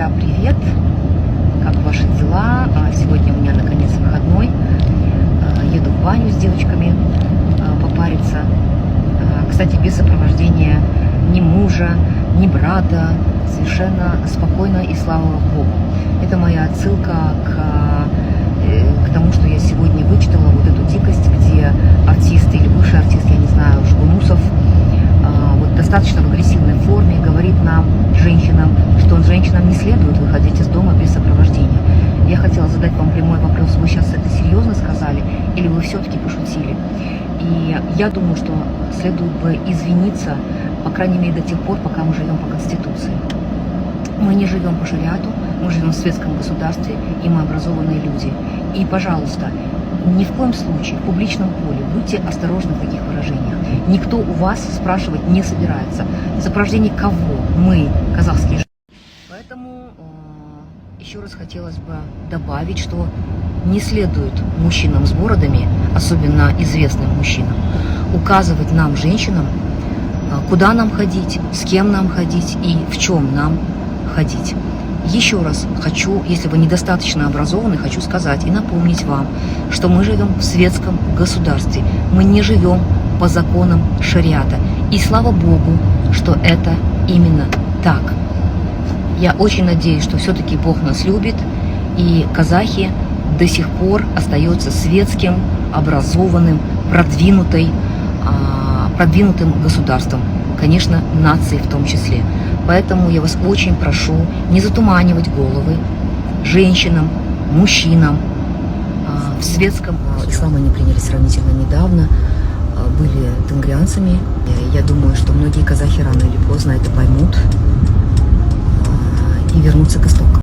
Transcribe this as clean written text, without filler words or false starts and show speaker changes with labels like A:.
A: Друзья, привет! Как ваши дела? Сегодня у меня наконец выходной. Еду в баню с девочками попариться. Кстати, без сопровождения ни мужа, ни брата. Совершенно спокойно и слава Богу. Это моя отсылка к тому, что я сегодня вычитала вот эту дикость, где артист или бывший артист, я не знаю, Жгунусов, вот достаточно в агрессивной форме говорит нам, женщинам, что женщинам не следует выходить из дома без сопровождения. Я хотела задать вам прямой вопрос: вы сейчас это серьезно сказали или вы все-таки пошутили? И я думаю, что следует бы извиниться, по крайней мере, до тех пор, пока мы живем по Конституции. Мы не живем по шариату, мы живем в светском государстве, и мы образованные люди. И, пожалуйста, ни в коем случае в публичном поле будьте осторожны в таких выражениях. Никто у вас спрашивать не собирается. В сопровождении кого мы, казахские женщины. Поэтому еще раз хотелось бы добавить, что не следует мужчинам с бородами, особенно известным мужчинам, указывать нам, женщинам, куда нам ходить, с кем нам ходить и в чем нам ходить. Еще раз хочу, если вы недостаточно образованы, хочу сказать и напомнить вам, что мы живем в светском государстве. Мы не живем по законам шариата. И слава Богу, что это именно так. Я очень надеюсь, что все-таки Бог нас любит, и казахи до сих пор остаются светским, образованным, продвинутым государством. Конечно, нации в том числе. Поэтому я вас очень прошу не затуманивать головы женщинам, мужчинам. В светском ислам они приняли сравнительно недавно, были тенгрианцами. Я думаю, что многие казахи рано или поздно это поймут и вернутся к истокам.